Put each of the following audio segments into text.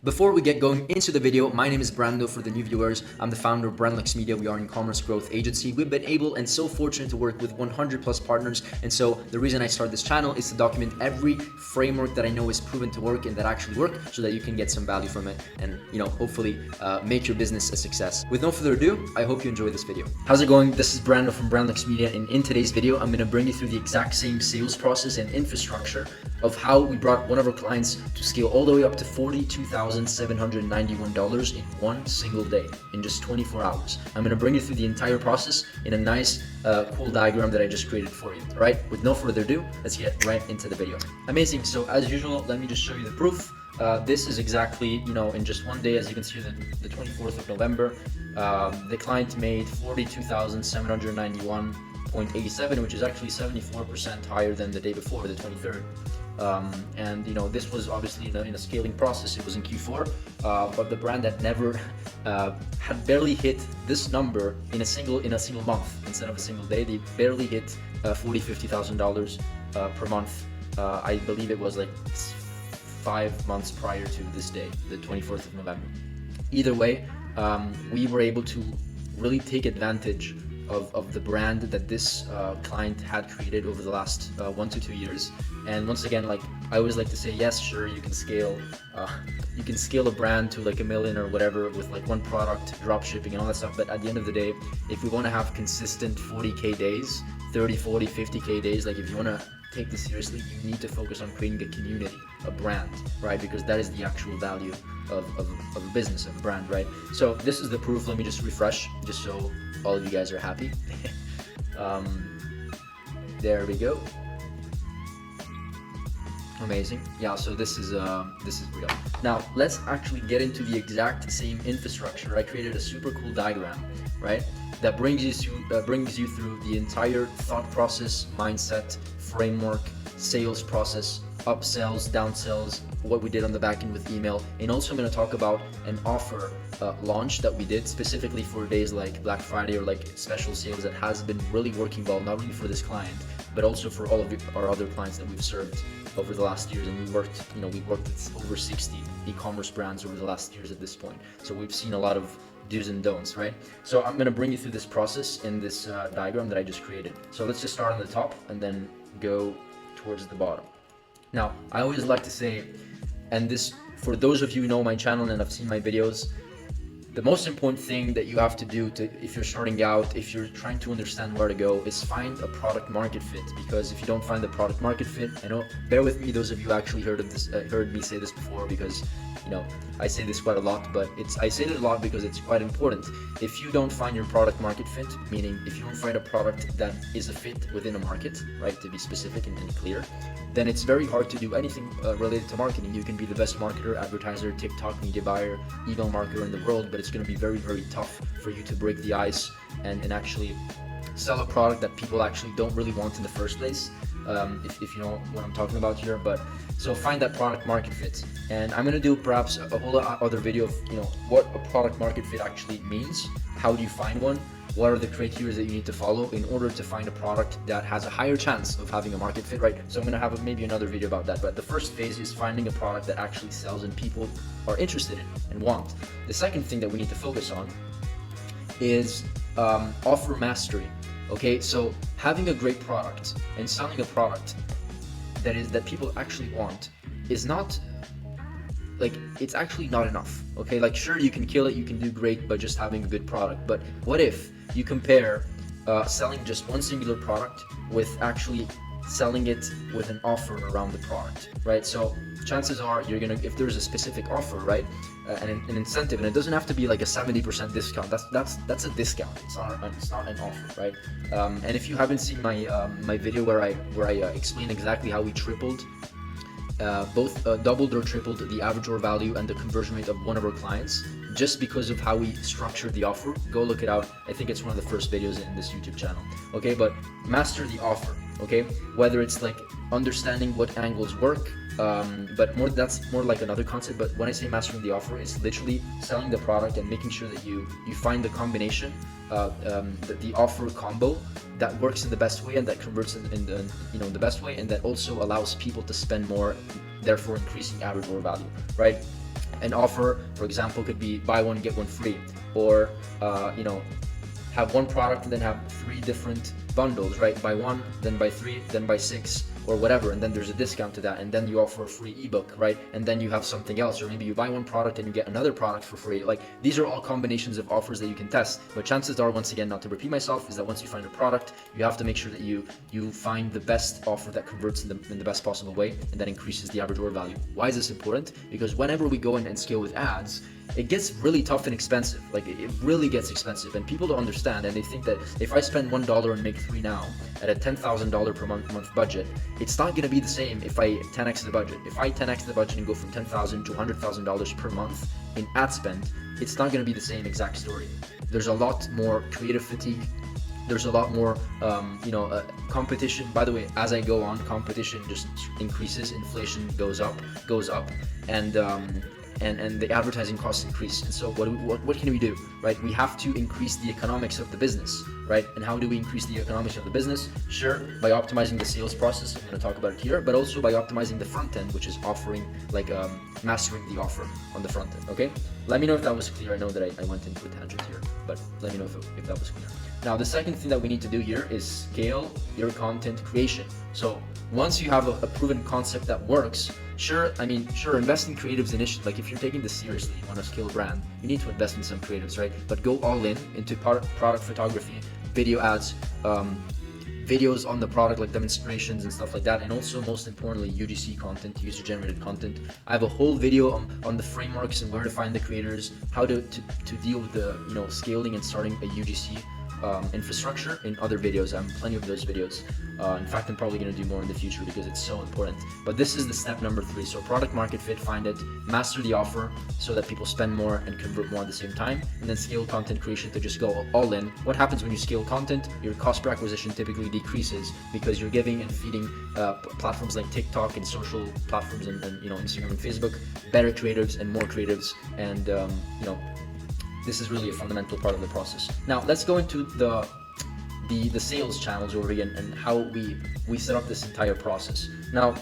Before we get going into the video, my name is Brando. For the new viewers, I'm the founder of Brandlux Media. We are an e-commerce growth agency. We've been able and so fortunate to work with 100 plus partners. And so the reason I started this channel is to document every framework that I know is proven to work and that actually work, so that you can get some value from it and, hopefully make your business a success. With no further ado, I hope you enjoy this video. How's it going? This is Brando from Brandlux Media, and in today's video, I'm going to bring you through the exact same sales process and infrastructure of how we brought one of our clients to scale all the way up to $42,791 in one single day, in just 24 hours. I'm going to bring you through the entire process in a nice, cool diagram that I just created for you. All right, with no further ado, let's get right into the video. Amazing. So as usual, let me just show you the proof. This is exactly, in just one day, as you can see, the 24th of November, the client made $42,791.87, which is actually 74% higher than the day before, the 23rd. And this was obviously in a scaling process. It was in Q4, but the brand had never had barely hit this number in a single month. Instead of a single day, they barely hit $50,000 per month. I believe it was like 5 months prior to this day, the 24th of November. Either way, we were able to really take advantage of the brand that this client had created over the last 1 to 2 years. And once again, like I always like to say, yes, sure, you can scale a brand to like $1 million or whatever with like one product, drop shipping and all that stuff. But at the end of the day, if we want to have consistent 40K days, 30, 40, 50K days, like if you want to take this seriously, you need to focus on creating a community, a brand, right? Because that is the actual value of a business, of a brand, right? So this is the proof. Let me just refresh, just so all of you guys are happy. There we go. Amazing. Yeah, so this is real. Now let's actually get into the exact same infrastructure. I created a super cool diagram, right, that brings you through the entire thought process, mindset, framework, sales process, upsells, downsells, what we did on the back end with email. And also I'm going to talk about an offer launch that we did specifically for days like Black Friday or like special sales that has been really working well, not only for this client, but also for all of our other clients that we've served over the last years. And we worked with over 60 e-commerce brands over the last years at this point. So we've seen a lot of do's and don'ts, right? So I'm going to bring you through this process in this diagram that I just created. So let's just start on the top and then go towards the bottom. Now, I always like to say, and this, for those of you who know my channel and have seen my videos, the most important thing that you have to do if you're starting out, if you're trying to understand where to go, is find a product market fit. Because if you don't find the product market fit, I know, bear with me, those of you who actually heard me say this before, because I say this quite a lot, but I say it a lot because it's quite important. If you don't find your product market fit, meaning if you don't find a product that is a fit within a market, right, to be specific and clear, then it's very hard to do anything related to marketing. You can be the best marketer, advertiser, TikTok, media buyer, email marketer in the world, but it's going to be very, very tough for you to break the ice and actually sell a product that people actually don't really want in the first place. If you know what I'm talking about here. But so find that product market fit, and I'm gonna do perhaps a whole other video of what a product market fit actually means. How do you find one? What are the criteria that you need to follow in order to find a product that has a higher chance of having a market fit, right? So I'm gonna have maybe another video about that. But the first phase is finding a product that actually sells and people are interested in and want. The second thing that we need to focus on is offer mastery. Okay, so having a great product and selling a product that people actually want is not, like, it's actually not enough. Okay, like sure, you can kill it, you can do great by just having a good product, but what if you compare selling just one singular product with actually selling it with an offer around the product, right? So chances are if there's a specific offer, right, an incentive, and it doesn't have to be like a 70% discount. That's a discount. It's not an offer, right? And if you haven't seen my video where I explain exactly how we tripled, doubled or tripled the average order value and the conversion rate of one of our clients, just because of how we structured the offer, go look it out. I think it's one of the first videos in this YouTube channel. Okay, but master the offer. Okay, whether it's like understanding what angles work, but that's more like another concept. But when I say mastering the offer, it's literally selling the product and making sure that you find the combination, the offer combo that works in the best way and that converts in the best way, and that also allows people to spend more, therefore increasing average order value, right? An offer, for example, could be buy one get one free, or have one product and then have 3 different bundles, right? Buy one, then buy 3, then buy 6, or whatever, and then there's a discount to that, and then you offer a free ebook, right? And then you have something else, or maybe you buy one product and you get another product for free. Like, these are all combinations of offers that you can test. But chances are, once again, not to repeat myself, is that once you find a product, you have to make sure that you find the best offer that converts in the best possible way, and that increases the average order value. Why is this important? Because whenever we go in and scale with ads, it gets really tough and expensive. Like, it really gets expensive, and people don't understand, and they think that if I spend $1 and make 3 now at a $10,000 per month budget, it's not going to be the same if I 10x the budget. If I 10x the budget and go from $10,000 to $100,000 per month in ad spend, it's not going to be the same exact story. There's a lot more creative fatigue. There's a lot more, competition. By the way, as I go on, competition just increases, inflation goes up, and the advertising costs increase. And so what can we do, right? We have to increase the economics of the business, right? And how do we increase the economics of the business? Sure, by optimizing the sales process. I'm going to talk about it here, but also by optimizing the front end, which is offering, mastering the offer on the front end. Okay, let me know if that was clear. I know that I went into a tangent here, but let me know if that was clear. Now, the second thing that we need to do here is scale your content creation. So once you have a proven concept that works, sure, invest in creatives initially. Like, if you're taking this seriously, you want to scale a brand, you need to invest in some creatives, right? But go all in into product photography, video ads, videos on the product, like demonstrations and stuff like that, and also, most importantly, UGC content, user-generated content. I have a whole video on the frameworks and where to find the creators, how to deal with the scaling and starting a UGC infrastructure in other videos. I have plenty of those videos. In fact, I'm probably going to do more in the future because it's so important. But this is the step number 3. So product market fit, find it, master the offer so that people spend more and convert more at the same time, and then scale content creation to just go all in. What happens when you scale content? Your cost per acquisition typically decreases because you're giving and feeding platforms like TikTok and social platforms and Instagram and Facebook better creatives and more creatives, and this is really a fundamental part of the process. Now, let's go into the sales channels over again and how we set up this entire process. Now,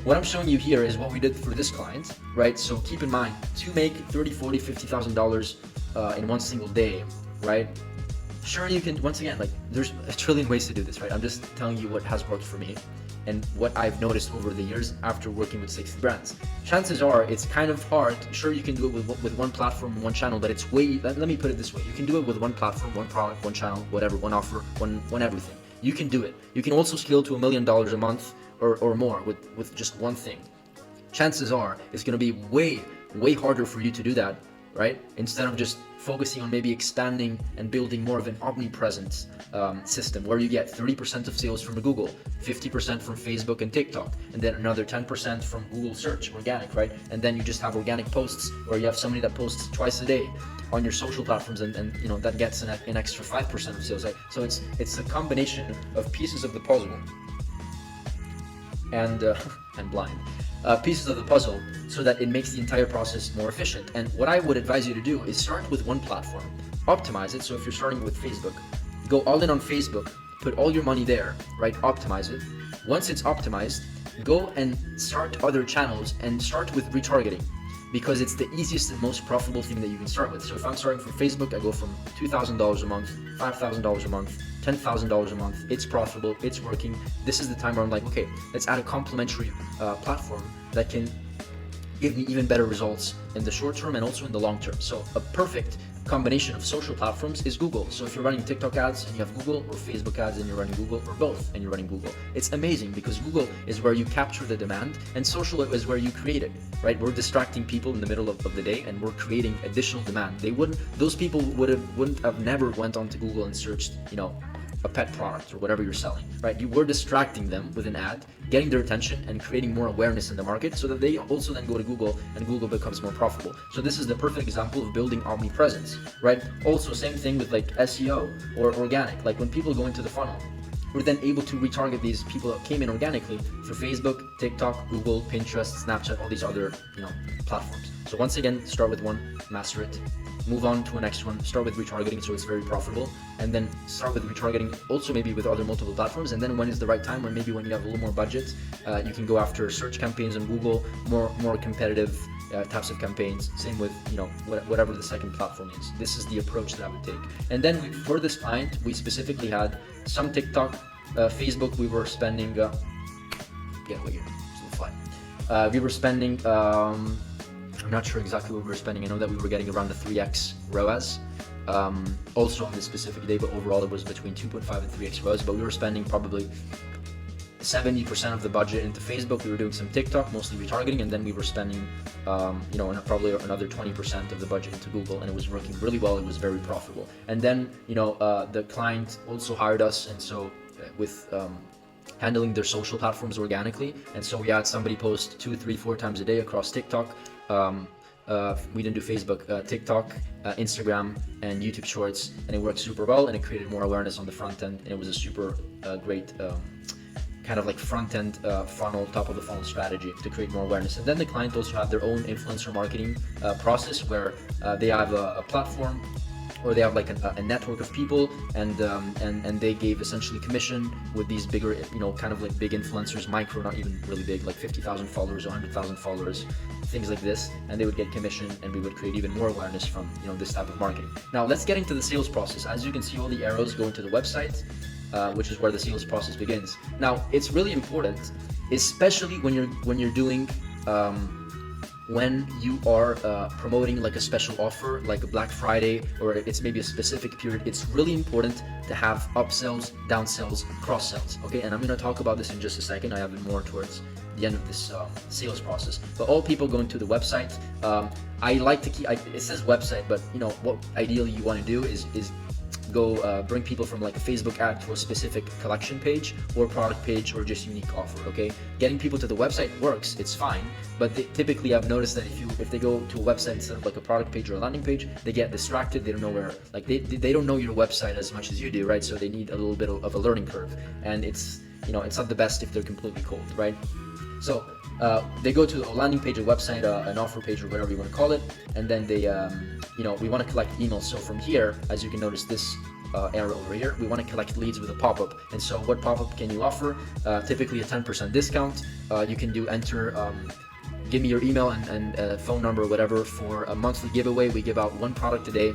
what I'm showing you here is what we did for this client, right? So keep in mind, to make $30,000, $40,000, $50,000 in one single day, right? Sure, you can, once again, there's a trillion ways to do this, right? I'm just telling you what has worked for me and what I've noticed over the years after working with 60 brands. Chances are it's kind of hard. Sure, you can do it with one platform, one channel, but it's let me put it this way. You can do it with one platform, one product, one channel, whatever, one offer, one everything. You can do it. You can also scale to $1 million a month or more with just one thing. Chances are it's going to be way harder for you to do that, right? Instead of just focusing on maybe expanding and building more of an omnipresent system where you get 30% of sales from Google, 50% from Facebook and TikTok, and then another 10% from Google search, organic, right? And then you just have organic posts where you have somebody that posts twice a day on your social platforms, and that gets an extra 5% of sales, right? So it's a combination of pieces of the puzzle, and I'm blind. Pieces of the puzzle so that it makes the entire process more efficient. And what I would advise you to do is start with one platform, optimize it. So if you're starting with Facebook, go all in on Facebook, put all your money there, right? Optimize it. Once it's optimized, go and start other channels and start with retargeting, because it's the easiest and most profitable thing that you can start with. So if I'm starting from Facebook, I go from $2,000 a month, $5,000 a month, $10,000 a month. It's profitable, it's working. This is the time where I'm like, okay, let's add a complementary platform that can give me even better results in the short term and also in the long term. So a perfect combination of social platforms is Google. So if you're running TikTok ads and you have Google, or Facebook ads and you're running Google, or both and you're running Google, it's amazing because Google is where you capture the demand and social is where you create it, right? We're distracting people in the middle of the day and we're creating additional demand. Those people wouldn't have never went onto Google and searched, a pet product or whatever you're selling, right? You were distracting them with an ad, getting their attention and creating more awareness in the market so that they also then go to Google and Google becomes more profitable. So this is the perfect example of building omnipresence, right? Also, same thing with SEO or organic. Like when people go into the funnel, we're then able to retarget these people that came in organically through Facebook, TikTok, Google, Pinterest, Snapchat, all these other, platforms. So once again, start with one, master it, move on to a next one, start with retargeting so it's very profitable, and then start with retargeting also maybe with other multiple platforms. And then when is the right time, when you have a little more budget, you can go after search campaigns on Google, more competitive types of campaigns. Same with, you know, whatever the second platform is. This is the approach that I would take. And then for this client, we specifically had some TikTok, Facebook. We were spending. Get away here. It's a fly. We were spending. I'm not sure exactly what we were spending. I know that we were getting around the 3x ROAS. Also on this specific day, but overall it was between 2.5 and 3x ROAS. But we were spending probably 70% of the budget into Facebook. We were doing some TikTok, mostly retargeting, and then we were spending, you know, probably another 20% of the budget into Google, and it was working really well. It was very profitable. And then, you know, the client also hired us, and so with handling their social platforms organically, and so we had somebody post 2, 3, 4 times a day across TikTok. We didn't do Facebook, TikTok, Instagram, and YouTube Shorts, and it worked super well, and it created more awareness on the front end, and it was a super great kind of like front-end funnel, top of the funnel strategy to create more awareness. And then the client also have their own influencer marketing process where they have a platform, or they have like a network of people, and they gave essentially commission with these bigger, you know, kind of like big influencers, micro, not even really big, like 50,000 followers or 100,000 followers, things like this, and they would get commission, and we would create even more awareness from, you know, this type of marketing. Now let's get into the sales process. As you can see, all the arrows go into the website, which is where the sales process begins. Now it's really important, especially when you're doing when you are promoting like a special offer, like a Black Friday, or it's maybe a specific period. It's really important to have upsells, downsells, cross-sells, okay? And I'm gonna talk about this in just a second. I have it more towards the end of this sales process. But all people go into the website. I like to keep, it says website, but you know, what ideally you wanna do is go bring people from like a Facebook ad to a specific collection page or product page or just unique offer, okay? Getting people to the website works, it's fine, but typically I've noticed that if they go to a website instead of like a product page or a landing page, they get distracted, they don't know where, like they don't know your website as much as you do, right? So they need a little bit of a learning curve, and it's, you know, it's not the best if they're completely cold, right? So they go to a landing page, a website, an offer page, or whatever you want to call it, and then they, you know, we want to collect emails. So from here, as you can notice, this arrow over here, we want to collect leads with a pop-up. And so what pop-up can you offer? Typically a 10% discount. You can do enter, give me your email and phone number, whatever, for a monthly giveaway. We give out 1 product a day,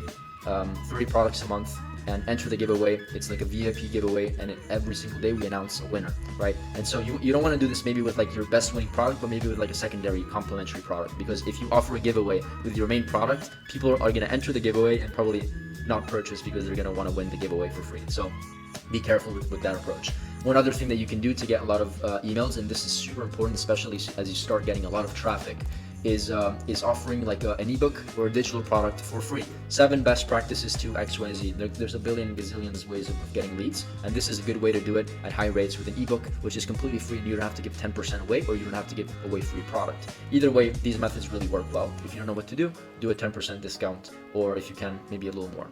3 products a month, and enter the giveaway. It's like a VIP giveaway, and every single day we announce a winner, right? And so you don't want to do this maybe with like your best winning product, but maybe with like a secondary complementary product, because if you offer a giveaway with your main product, people are going to enter the giveaway and probably not purchase because they're going to want to win the giveaway for free. So be careful with that approach. One other thing that you can do to get a lot of emails, and this is super important, especially as you start getting a lot of traffic, is offering like an ebook or a digital product for free. 7 best practices to XYZ. There's a billion gazillions ways of getting leads, and this is a good way to do it at high rates with an ebook, which is completely free, and you don't have to give 10% away, or you don't have to give away free product. Either way, these methods really work well. If you don't know what to do a 10% discount, or if you can, maybe a little more.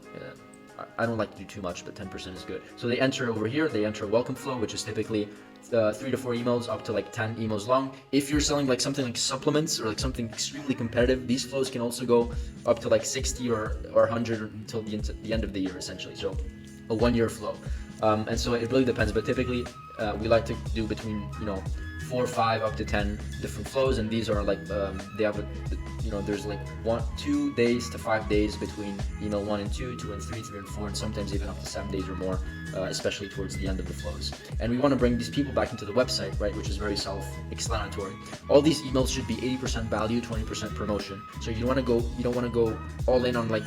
I don't like to do too much, but 10% is good. So they enter over here, they enter a welcome flow, which is typically 3 to 4 emails, up to like 10 emails long. If you're selling like something like supplements or like something extremely competitive, these flows can also go up to like 60 or 100 until the end of the year, essentially. So a 1-year flow. And so it really depends, but typically we like to do between, you know, 4 or 5 up to 10 different flows, and these are like they have a, you know, there's like 2 days to 5 days between email 1 and 2, 2 and 3, 3 and 4, and sometimes even up to 7 days or more, especially towards the end of the flows. And we want to bring these people back into the website, right, which is very self-explanatory. All these emails should be 80% value, 20% promotion. So you don't want to go all in on like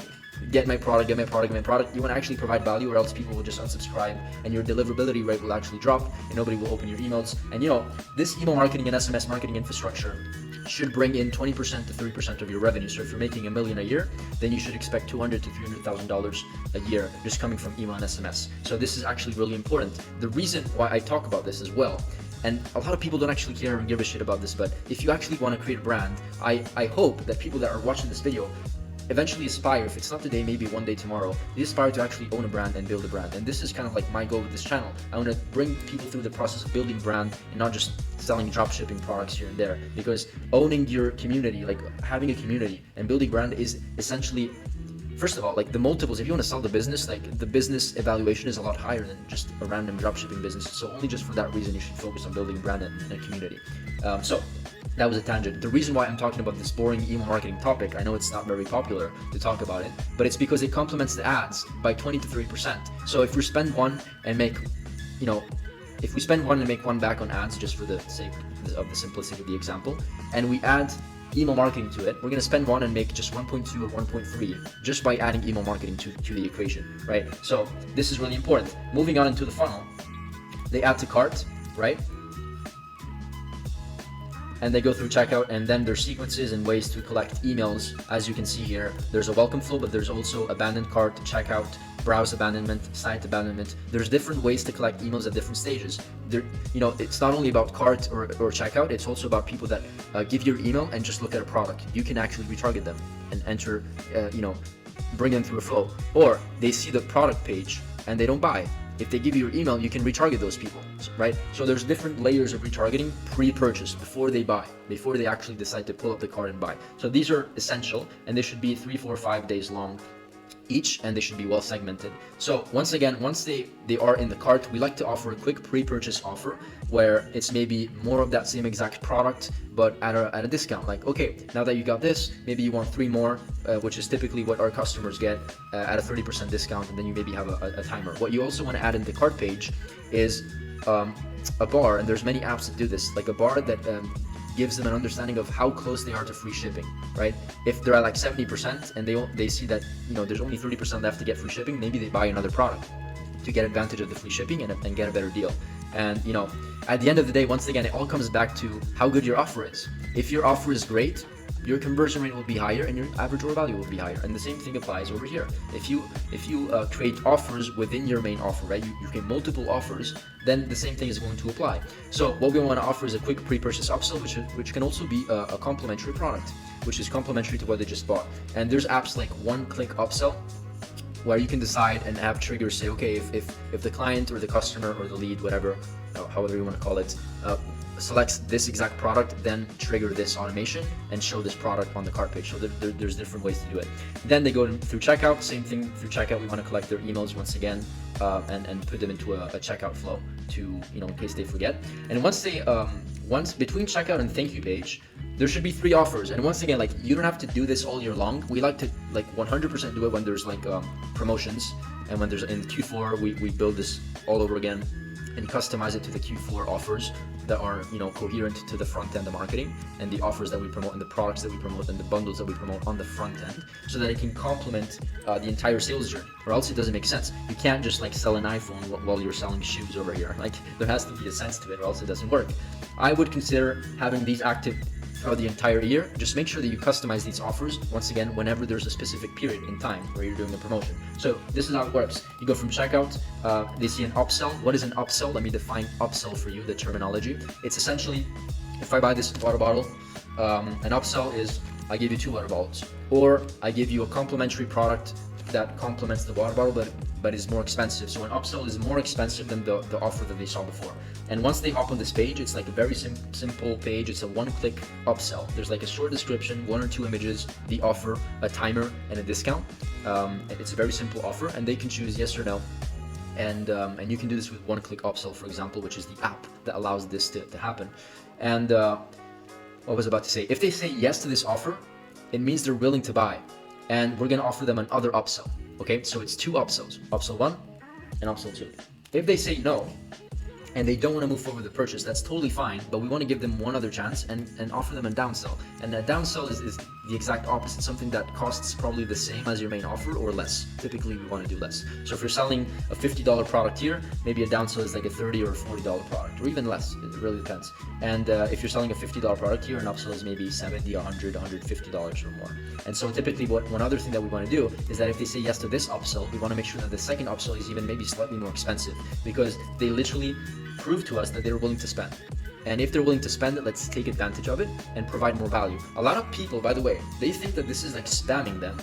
get my product. You want to actually provide value, or else people will just unsubscribe, and your deliverability rate will actually drop, and nobody will open your emails. And you know, this email marketing and SMS marketing infrastructure should bring in 20% to 30% of your revenue. So if you're making $1 million a year, then you should expect $200,000 to $300,000 a year just coming from email and SMS. So this is actually really important. The reason why I talk about this as well, and a lot of people don't actually care and give a shit about this, but if you actually want to create a brand, I hope that people that are watching this video eventually aspire, if it's not today, maybe one day tomorrow, they aspire to actually own a brand and build a brand. And this is kind of like my goal with this channel. I want to bring people through the process of building brand and not just selling drop shipping products here and there, because owning your community, like having a community and building brand, is essentially, first of all, like the multiples. If you want to sell the business, like the business evaluation is a lot higher than just a random dropshipping business. So only just for that reason, you should focus on building brand and a community. So that was a tangent. The reason why I'm talking about this boring email marketing topic, I know it's not very popular to talk about it, but it's because it complements the ads by 20 to 30%. So if we spend one and make, if we spend one and make one back on ads, just for the sake of the simplicity of the example, and we add email marketing to it, we're going to spend one and make just 1.2 or 1.3 just by adding email marketing to the equation, right? So this is really important. Moving on into the funnel, they add to cart, right? And they go through checkout, and then there's sequences and ways to collect emails. As you can see here, there's a welcome flow, but there's also abandoned cart, checkout, browse abandonment, site abandonment. There's different ways to collect emails at different stages. It's not only about cart or checkout, it's also about people that give your email and just look at a product. You can actually retarget them and enter, bring them through a flow. Or they see the product page and they don't buy. If they give you your email, you can retarget those people, right? So there's different layers of retargeting pre-purchase, before they buy, before they actually decide to pull up the cart and buy. So these are essential, and they should be 3, 4, 5 days long each, and they should be well segmented. So once they are in the cart, we like to offer a quick pre-purchase offer where it's maybe more of that same exact product but at a discount. Like, okay, now that you got this, maybe you want 3 more, which is typically what our customers get at a 30% discount, and then you maybe have a timer. What you also want to add in the cart page is a bar, and there's many apps that do this, like a bar that gives them an understanding of how close they are to free shipping, right? If they're at like 70% and they see that there's only 30% left to get free shipping, maybe they buy another product to get advantage of the free shipping and get a better deal. And at the end of the day, once again, it all comes back to how good your offer is. If your offer is great, your conversion rate will be higher and your average order value will be higher. And the same thing applies over here. If you create offers within your main offer, right? You create multiple offers, then the same thing is going to apply. So what we want to offer is a quick pre-purchase upsell, which can also be a complementary product, which is complementary to what they just bought. And there's apps like one-click upsell, where you can decide and have triggers say, okay, if the client or the customer or the lead, whatever, however you want to call it, selects this exact product, then trigger this automation and show this product on the cart page. So there's different ways to do it. Then they go through checkout, same thing through checkout. We want to collect their emails once again and put them into a checkout flow to, in case they forget. And once between checkout and thank you page, there should be 3 offers. And once again, like, you don't have to do this all year long. We like to 100% do it when there's promotions, and when there's in Q4 we build this all over again and customize it to the Q4 offers that are coherent to the front end of marketing and the offers that we promote and the products that we promote and the bundles that we promote on the front end, so that it can complement the entire sales journey, or else it doesn't make sense. You can't just sell an iPhone while you're selling shoes over here. There has to be a sense to it, or else it doesn't work. I would consider having these active throughout the entire year. Just make sure that you customize these offers, once again, whenever there's a specific period in time where you're doing a promotion. So this is how it works. You go from checkout, they see an upsell. What is an upsell? Let me define upsell for you, the terminology. It's essentially, if I buy this water bottle, an upsell is I give you 2 water bottles, or I give you a complimentary product that complements the water bottle but is more expensive. So an upsell is more expensive than the offer that they saw before. And once they hop on this page, it's a very simple page. It's a one-click upsell. There's a short description, 1 or 2 images, the offer, a timer, and a discount. It's a very simple offer, and they can choose yes or no. And you can do this with one-click upsell, for example, which is the app that allows this to happen. And what was I about to say? If they say yes to this offer, it means they're willing to buy. And we're going to offer them another upsell. Okay, so it's 2 upsells, upsell 1 and upsell 2. If they say no and they don't want to move forward with the purchase, that's totally fine, but we want to give them one other chance and offer them a downsell. And a downsell is the exact opposite, something that costs probably the same as your main offer or less. Typically we want to do less. So if you're selling a $50 product here, maybe a downsell is a $30 or $40 product, or even less. It really depends. And if you're selling a $50 product here, an upsell is maybe $70, $100, $150 or more. And so typically one other thing that we want to do is that if they say yes to this upsell, we want to make sure that the second upsell is even maybe slightly more expensive, because they literally prove to us that they're willing to spend. And if they're willing to spend it, let's take advantage of it and provide more value. A lot of people, by the way, they think that this is spamming them.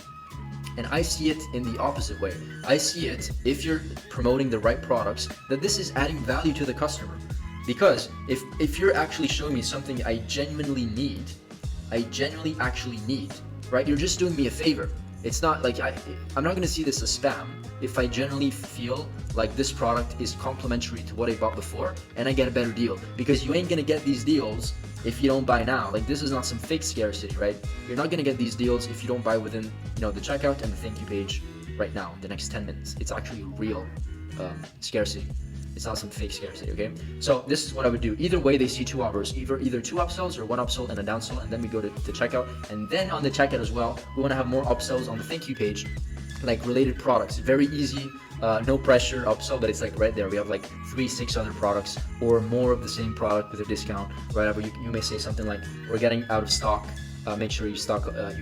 And I see it in the opposite way. I see it, if you're promoting the right products, that this is adding value to the customer. Because if you're actually showing me something I genuinely actually need, right? You're just doing me a favor. It's not like I'm not gonna see this as spam if I generally feel like this product is complementary to what I bought before and I get a better deal. Because you ain't gonna get these deals if you don't buy now. Like, this is not some fake scarcity, right? You're not gonna get these deals if you don't buy within, the checkout and the thank you page right now, the next 10 minutes. It's actually real scarcity. It's not some fake scarcity, okay? So this is what I would do. Either way, they see two offers, either two upsells or one upsell and a downsell, and then we go to checkout. And then on the checkout as well, we want to have more upsells on the thank you page, like related products. Very easy, no pressure upsell, but it's like right there. We have like 3-6 other products or more of the same product with a discount, whatever. You may say something like, we're getting out of stock. Make sure you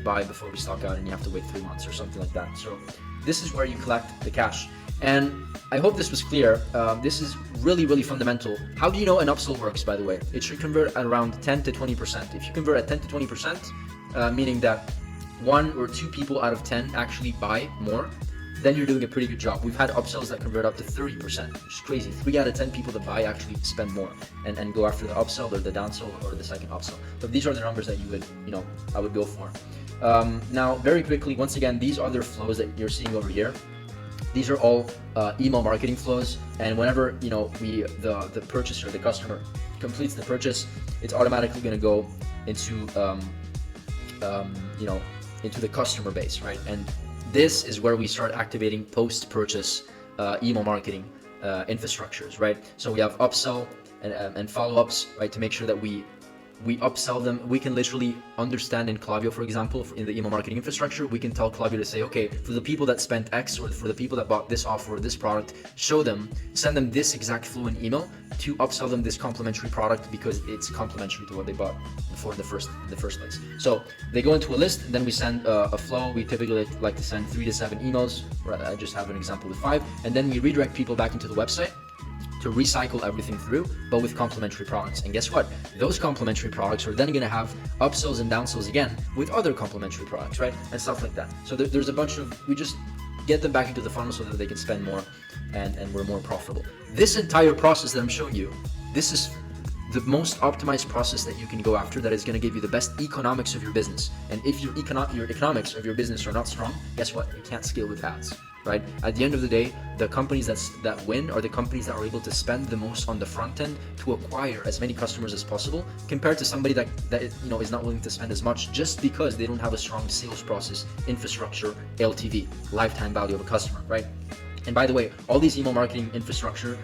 buy before we stock out, and you have to wait 3 months or something like that. So this is where you collect the cash. And I hope this was clear. This is really, really fundamental. How do you know an upsell works, by the way? It should convert at around 10 to 20%. If you convert at 10 to 20%, meaning that 1 or 2 people out of 10 actually buy more, then you're doing a pretty good job. We've had upsells that convert up to 30%, which is crazy. 3 out of 10 people that buy actually spend more and go after the upsell or the downsell or the second upsell. So these are the numbers that I would go for. Now, very quickly, once again, these are the flows that you're seeing over here. These are all email marketing flows, and whenever the purchaser, the customer, completes the purchase, it's automatically going to go into into the customer base, right? And this is where we start activating post-purchase email marketing infrastructures, right? So we have upsell and follow-ups, right, to make sure that we upsell them. We can literally understand in Klaviyo, for example, in the email marketing infrastructure, we can tell Klaviyo to say, okay, for the people that spent X or for the people that bought this offer or this product, send them this exact flow in email to upsell them this complementary product because it's complementary to what they bought before in the first place. So they go into a list, and then we send a flow. We typically like to send 3 to 7 emails. I just have an example with 5, and then we redirect people back into the website to recycle everything through, but with complementary products. And guess what? Those complementary products are then going to have upsells and downsells again with other complementary products, right? And stuff like that. So there's a bunch of, we just get them back into the funnel so that they can spend more and we're more profitable. This entire process that I'm showing you, this is the most optimized process that you can go after, that is going to give you the best economics of your business. And if your economics of your business are not strong, guess what? You can't scale with ads, right? At the end of the day, the companies that win are the companies that are able to spend the most on the front end to acquire as many customers as possible, compared to somebody that is not willing to spend as much just because they don't have a strong sales process, infrastructure, LTV, lifetime value of a customer, right? And by the way, all these email marketing infrastructures,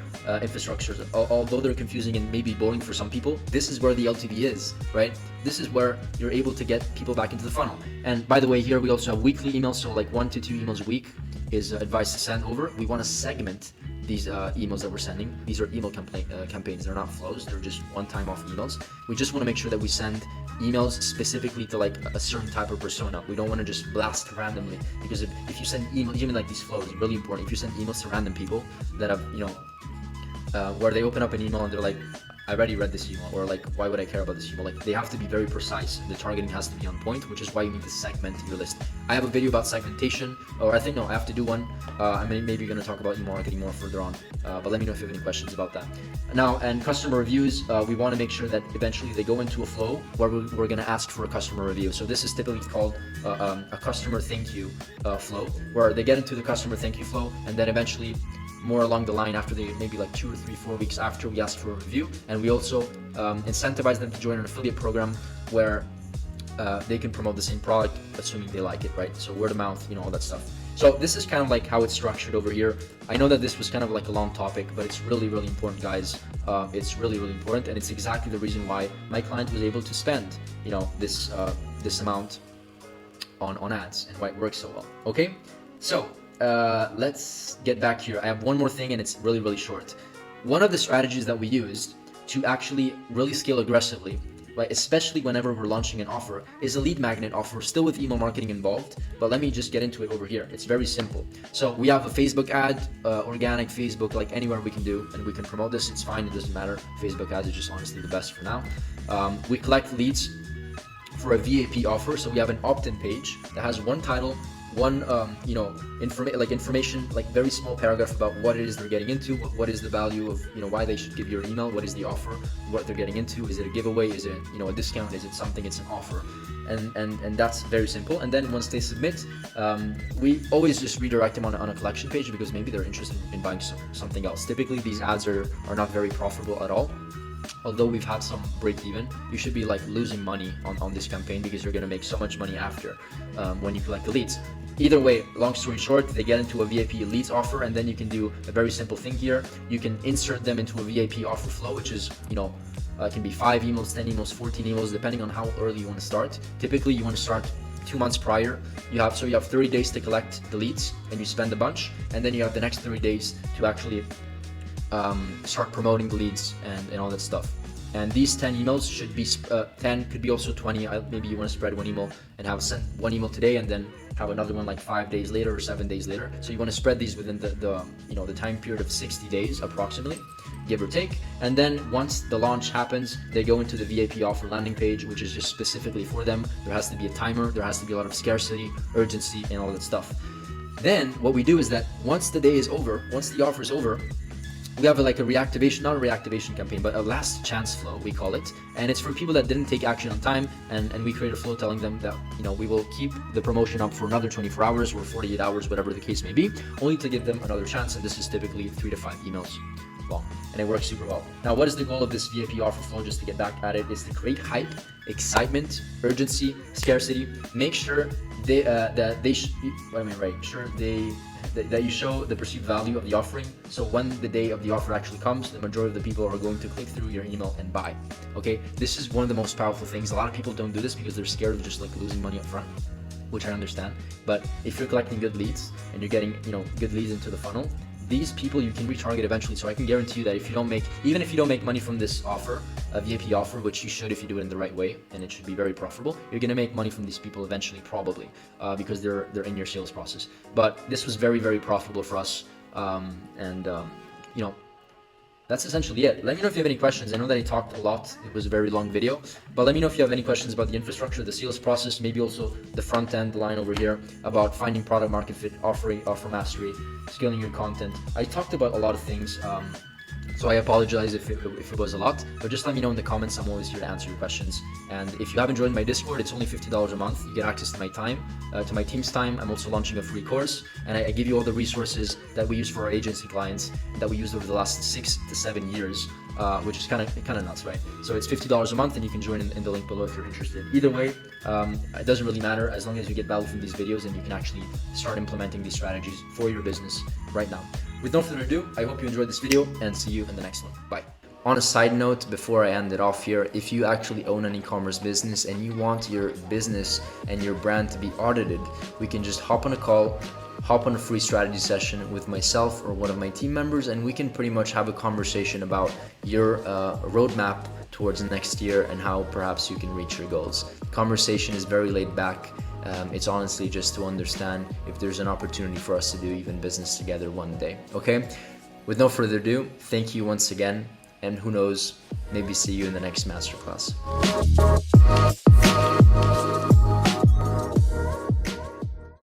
although they're confusing and maybe boring for some people, this is where the LTV is, right? This is where you're able to get people back into the funnel. And by the way, here we also have weekly emails, so like 1 to 2 emails a week is advised to send over. We want to segment these emails that we're sending. These are email campaigns. They're not flows. They're just one-time off emails. We just want to make sure that we send emails specifically to like a certain type of persona. We don't want to just blast randomly, because if you send emails, even like these flows, really important. If you send emails to random people that have, where they open up an email and they're like, I already read this email, or like, why would I care about this email? Like, they have to be very precise. The targeting has to be on point, which is why you need to segment your list. I have a video about segmentation, or I have to do one. I mean, maybe you're going to talk about email marketing more further on, but let me know if you have any questions about that. Now, and customer reviews, we want to make sure that eventually they go into a flow where we're going to ask for a customer review. So this is typically called a customer thank you flow, where they get into the customer thank you flow, and then eventually, more along the line, after they maybe like 2 or 3, 4 weeks after, we ask for a review, and we also incentivize them to join an affiliate program where they can promote the same product, assuming they like it, right? So word of mouth, all that stuff. So this is kind of like how it's structured over here. I know that this was kind of like a long topic, but it's really, really important, guys. It's really, really important, and it's exactly the reason why my client was able to spend, this amount on ads, and why it works so well. Okay, so let's get back here. I have one more thing, and it's really, really short. One of the strategies that we used to actually really scale aggressively, right, especially whenever we're launching an offer, is a lead magnet offer, still with email marketing involved. But let me just get into it over here. It's very simple. So we have a Facebook ad, organic Facebook, like anywhere we can do, and we can promote this. It's fine. It doesn't matter. Facebook ads is just honestly the best for now. We collect leads for a VAP offer. So we have an opt-in page that has one title, one information, like very small paragraph about what it is they're getting into, what is the value of, why they should give you an email, what is the offer, what they're getting into, is it a giveaway, is it a discount, is it something, it's an offer. and that's very simple. And then once they submit, we always just redirect them on a collection page, because maybe they're interested in buying something else. Typically these ads are not very profitable at all. Although we've had some break even, you should be like losing money on this campaign, because you're going to make so much money after when you collect the leads. Either way, long story short, they get into a VIP leads offer, and then you can do a very simple thing here. You can insert them into a VIP offer flow, which is, it can be 5 emails, 10 emails, 14 emails, depending on how early you want to start. Typically, you want to start 2 months prior. You have 30 days to collect the leads, and you spend a bunch, and then you have the next 30 days to actually start promoting the leads and all that stuff. And these 10 emails should be 10, could be also 20. Maybe you want to spread one email and send one email today, and then have another one like 5 days later or 7 days later. So you want to spread these within the time period of 60 days approximately, give or take. And then once the launch happens, they go into the VIP offer landing page, which is just specifically for them. There has to be a timer, there has to be a lot of scarcity, urgency, and all that stuff. Then what we do is that once the day is over, once the offer is over, we have like a reactivation, not a reactivation campaign, but a last chance flow, we call it. And it's for people that didn't take action on time, and we create a flow telling them that, we will keep the promotion up for another 24 hours or 48 hours, whatever the case may be, only to give them another chance. And this is typically 3 to 5 emails long, and it works super well. Now, what is the goal of this VIP offer flow, just to get back at it, is to create hype, excitement, urgency, scarcity. Make sure that you show the perceived value of the offering. So when the day of the offer actually comes, the majority of the people are going to click through your email and buy. Okay, this is one of the most powerful things. A lot of people don't do this because they're scared of just like losing money up front, which I understand. But if you're collecting good leads and you're getting good leads into the funnel, these people you can retarget eventually. So I can guarantee you that even if you don't make money from this offer, a VIP offer, which you should if you do it in the right way, and it should be very profitable, you're gonna make money from these people eventually, probably, because they're in your sales process. But this was very, very profitable for us, that's essentially it. Let me know if you have any questions. I know that I talked a lot. It was a very long video, but let me know if you have any questions about the infrastructure, the sales process, maybe also the front end line over here about finding product market fit, offer mastery, scaling your content. I talked about a lot of things. So I apologize if it was a lot, but just let me know in the comments. I'm always here to answer your questions. And if you haven't joined my Discord, it's only $50 a month. You get access to my time, to my team's time. I'm also launching a free course, and I give you all the resources that we use for our agency clients that we used over the last 6 to 7 years, which is kind of nuts, right? So it's $50 a month, and you can join in the link below if you're interested. Either way, it doesn't really matter as long as you get value from these videos and you can actually start implementing these strategies for your business right now. With no further ado, I hope you enjoyed this video, and see you in the next one. Bye. On a side note, before I end it off here, if you actually own an e-commerce business and you want your business and your brand to be audited, we can just hop on a call, hop on a free strategy session with myself or one of my team members, and we can pretty much have a conversation about your roadmap towards next year and how perhaps you can reach your goals. The conversation is very laid back. It's honestly just to understand if there's an opportunity for us to do even business together one day. Okay, with no further ado, thank you once again, and who knows, maybe see you in the next masterclass.